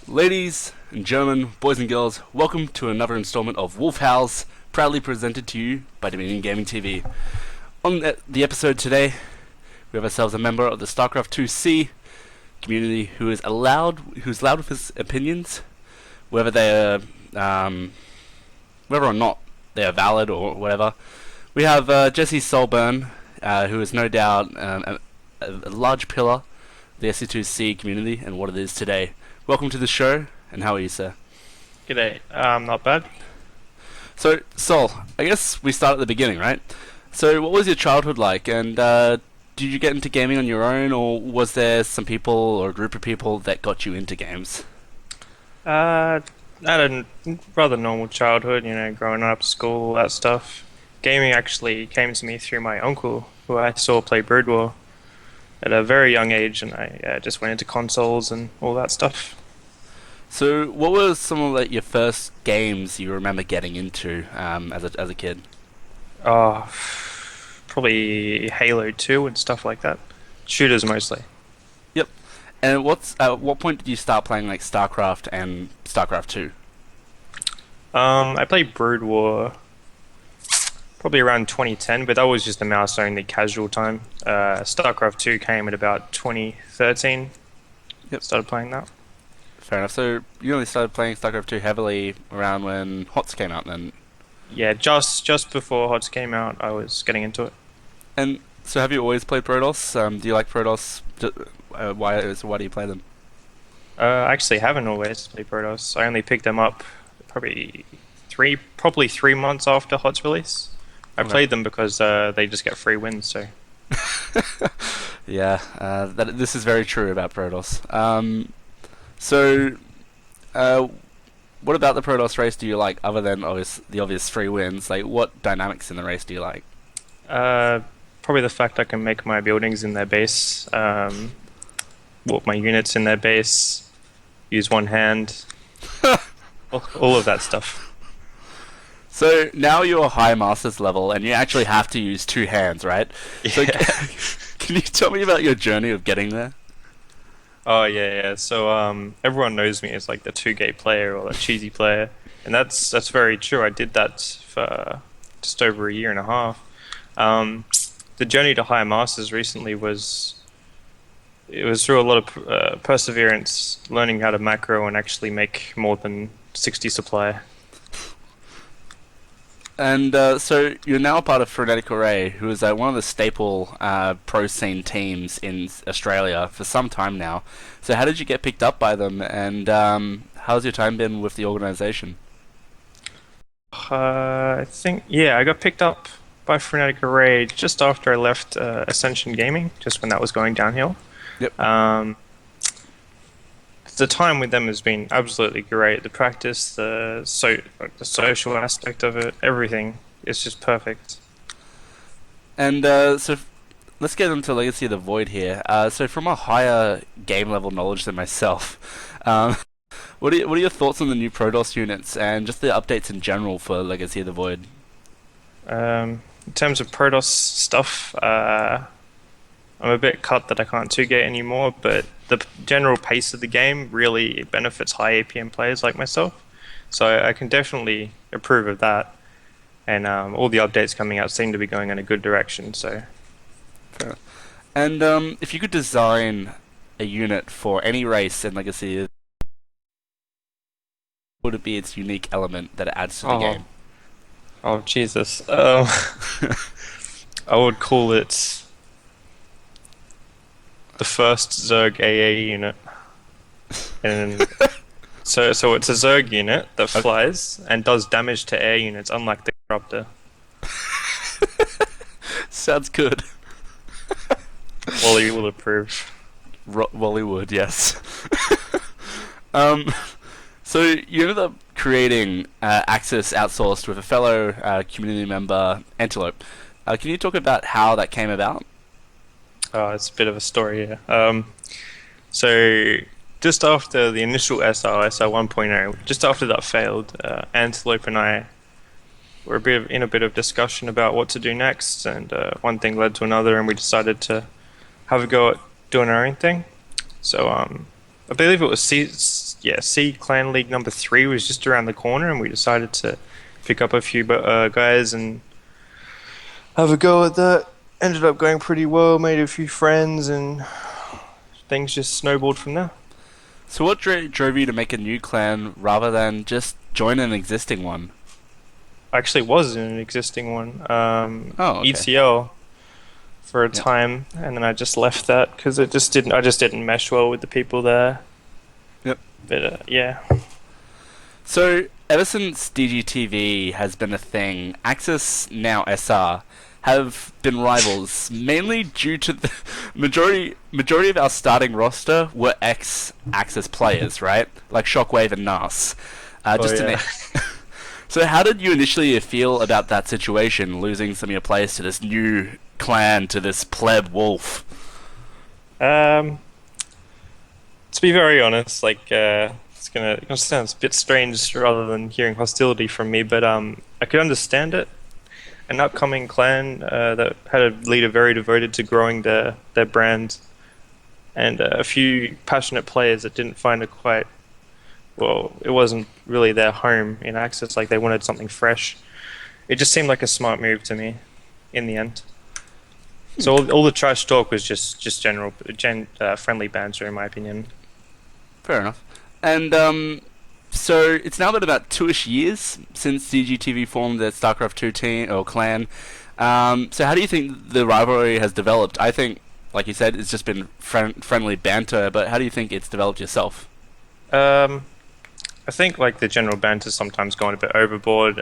Ladies and gentlemen, boys and girls, welcome to another installment of WoLF Howls, proudly presented to you by Dominion Gaming TV. On the episode today, we have ourselves a member of the StarCraft 2C community who's loud with his opinions, whether they are, whether or not they are valid or whatever. We have Jesse Solburn, who is no doubt a large pillar of the SC2C community and what it is today. Welcome to the show, and how are you, sir? G'day. Not bad. So, SouL, I guess we start at the beginning, right? So, what was your childhood like, and did you get into gaming on your own, or was there some people or a group of people that got you into games? I had a rather normal childhood, growing up, school, all that stuff. Gaming actually came to me through my uncle, who I saw play Brood War at a very young age, and I just went into consoles and all that stuff. So, what were some of your first games you remember getting into as a kid? Oh, probably Halo 2 and stuff like that. Shooters mostly. Yep. And at what point did you start playing like StarCraft and StarCraft 2? I played Brood War probably around 2010, but that was just a mouse only casual time. StarCraft 2 came at about 2013. Yep. Started playing that. Fair enough. So, you only started playing StarCraft 2 heavily around when HOTS came out then? Yeah, just before HOTS came out, I was getting into it. And so, have you always played Protoss? Do you like Protoss? Why do you play them? I actually haven't always played Protoss. I only picked them up probably 3 months after HOTS release. I Okay. played them because they just get free wins. So Yeah, this is very true about Protoss. So, uh, what about the Protoss race do you like, other than the obvious free wins? Like, what dynamics in the race do you like? uh, probably the fact I can make my buildings in their base, walk my units in their base, use one hand, all of that stuff. So now you're high masters level, and you actually have to use two hands, right? So, Yeah. can you tell me about your journey of getting there? Oh yeah. So everyone knows me as like the two-gay player or the cheesy player, and that's very true. I did that for just over a year and a half. The journey to higher masters recently was through a lot of perseverance, learning how to macro and actually make more than 60 supply. And so you're now a part of Frenetic Array, who is one of the staple pro scene teams in Australia for some time now. So how did you get picked up by them, and how's your time been with the organisation? I think I got picked up by Frenetic Array just after I left Ascension Gaming, just when that was going downhill. Yep. The time with them has been absolutely great. The practice, the social aspect of it, everything is just perfect. And let's get into Legacy of the Void here. So from a higher game level knowledge than myself, what are your thoughts on the new Protoss units and just the updates in general for Legacy of the Void? In terms of Protoss stuff, I'm a bit cut that I can't 2-gate anymore, but the general pace of the game really benefits high APM players like myself. So I can definitely approve of that. And all the updates coming out seem to be going in a good direction. So Fair. And if you could design a unit for any race in Legacy, what would it be its unique element that it adds to the Oh, game? oh Jesus. I would call it the first Zerg AA unit. And so it's a Zerg unit that Okay. flies and does damage to air units, unlike the Corruptor. Sounds good. Wally will approve. Bollywood, yes. um, so you ended up creating Axis Outsourced with a fellow community member, Antelope. Can you talk about how that came about? It's a bit of a story here. So just after the initial SR 1.0, just after that failed, Antelope and I were in a bit of discussion about what to do next, and one thing led to another, and we decided to have a go at doing our own thing. So I believe it was yeah, C Clan League number 3 was just around the corner, and we decided to pick up a few guys and have a go at that. Ended up going pretty well, made a few friends, and things just snowballed from there. So what drove you to make a new clan rather than just join an existing one? I actually was in an existing one, Oh, okay. ETL, for a Yep. time, and then I just left that because it just didn't. I just didn't mesh well with the people there. Yep. But yeah. So ever since DGTV has been a thing, Axis, now SR, have been rivals mainly due to the majority of our starting roster were ex-Axis players, right? Like Shockwave and Nas. Just to yeah. name. So how did you initially feel about that situation, losing some of your players to this new clan, to this pleb wolf? To be very honest, like it's gonna sound a bit strange rather than hearing hostility from me, but I could understand it. An upcoming clan that had a leader very devoted to growing their brand, and a few passionate players that didn't find it quite. Well, it wasn't really their home in Axis. Like they wanted something fresh. It just seemed like a smart move to me, in the end. So all the trash talk was just general friendly banter, in my opinion. Fair enough. And so it's now been about 2-ish years since DGTV formed their StarCraft 2 team or clan. So how do you think the rivalry has developed? I think, like you said, it's just been friendly banter, but how do you think it's developed yourself? I think like the general banter's sometimes gone a bit overboard.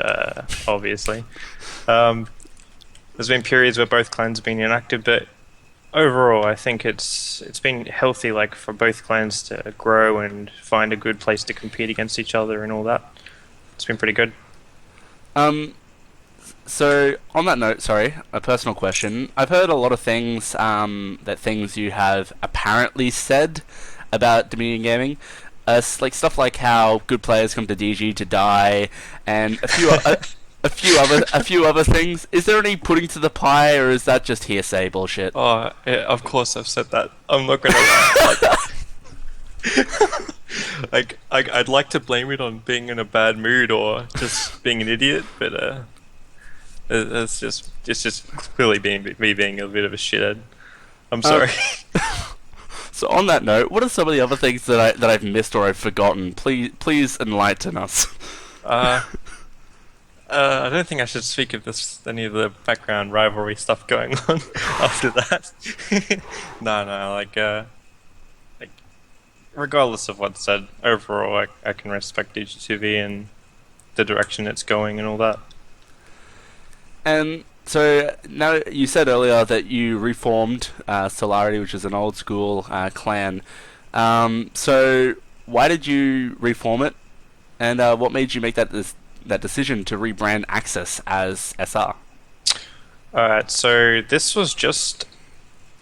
Obviously, there's been periods where both clans have been inactive, but overall, I think it's been healthy, like for both clans to grow and find a good place to compete against each other and all that. It's been pretty good. So on that note, sorry, a personal question. I've heard a lot of things that things you have apparently said about Dominion Gaming. Like stuff like how good players come to DG to die, and a few other things. Is there any pudding to the pie, or is that just hearsay bullshit? Oh, yeah, of course I've said that. I'm not gonna lie. I'd like to blame it on being in a bad mood or just being an idiot, but it's just clearly me being a bit of a shithead. I'm sorry. So on that note, what are some of the other things that I've missed or I've forgotten? Please enlighten us. I don't think I should speak of any of the background rivalry stuff going on after that. No, like regardless of what's said, overall, I can respect DGTV and the direction it's going and all that. And so now you said earlier that you reformed Celerity, which is an old school clan. So why did you reform it, and what made you make that decision to rebrand Axis as SR? Alright, so this was just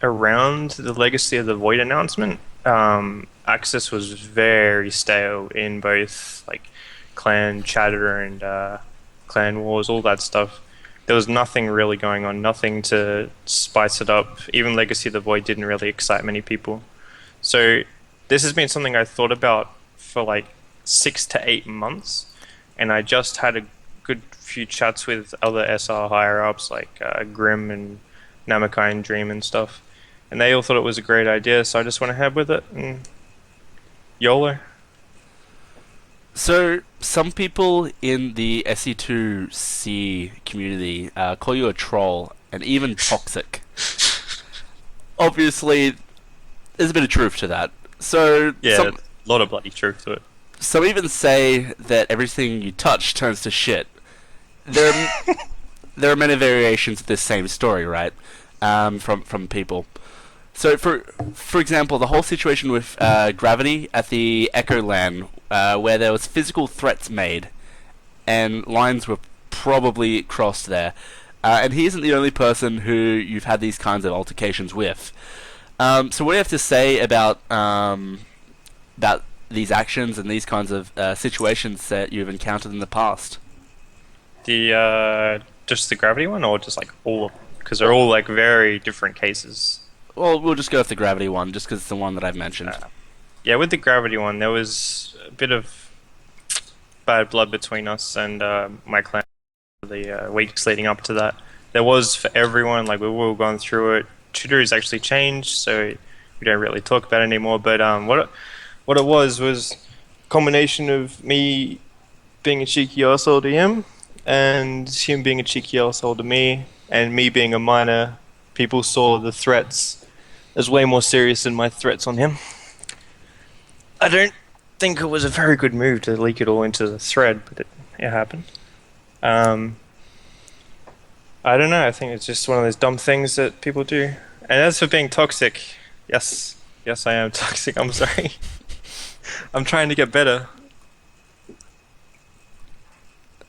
around the Legacy of the Void announcement. Axis was very stale in both like clan chatter and clan wars, all that stuff. There was nothing really going on, nothing to spice it up. Even Legacy of the Void didn't really excite many people. So this has been something I thought about for like 6 to 8 months, and I just had a good few chats with other SR higher-ups like Grim and Namakai and Dream and stuff, and they all thought it was a great idea, so I just went ahead with it, and YOLO. So some people in the SE2C community call you a troll and even toxic. Obviously, there's a bit of truth to that. So Yeah, a lot of bloody truth to it. some even say that everything you touch turns to shit. There are many variations of this same story, right? From people. So for example, the whole situation with Gravity at the Echo LAN, where there was physical threats made, and lines were probably crossed there. And he isn't the only person who you've had these kinds of altercations with. So what do you have to say about these actions and these kinds of situations that you've encountered in the past? Just the Gravity one, or just like all of them? Because they're all like very different cases. Well, we'll just go with the Gravity one, just because it's the one that I've mentioned. yeah, with the gravity one, there was a bit of bad blood between us and my clan. The weeks leading up to that, there was for everyone. Like we were all going through it. Tutors actually changed, so we don't really talk about it anymore. But what it was a combination of me being a cheeky arsehole to him, and him being a cheeky arsehole to me, and me being a minor. People saw the threats as way more serious than my threats on him. I don't think it was a very good move to leak it all into the thread, but it happened. Um, I don't know. I think it's just one of those dumb things that people do. And as for being toxic, yes, I am toxic. I'm sorry. I'm trying to get better.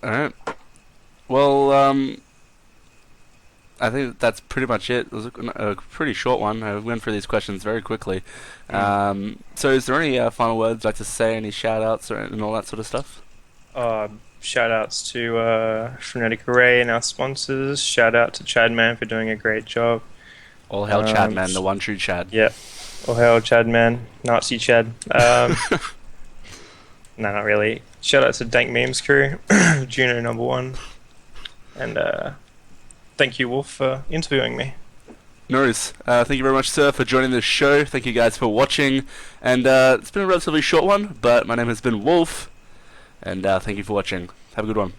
Alright. Well, I think that's pretty much it. It was a pretty short one. I went through these questions very quickly. So is there any final words you'd like to say, any shout-outs and all that sort of stuff? Shout outs to Frenetic Array and our sponsors. Shout out to Chadman for doing a great job. All hail Chadman, the one true Chad. Yeah. All hail Chadman, Nazi Chad. No, not really. Shout out to Dank Memes crew, Juno #1. And thank you, Wolf, for interviewing me. No worries. Thank you very much, sir, for joining the show. Thank you guys for watching. And it's been a relatively short one, but my name has been Wolf. And thank you for watching. Have a good one.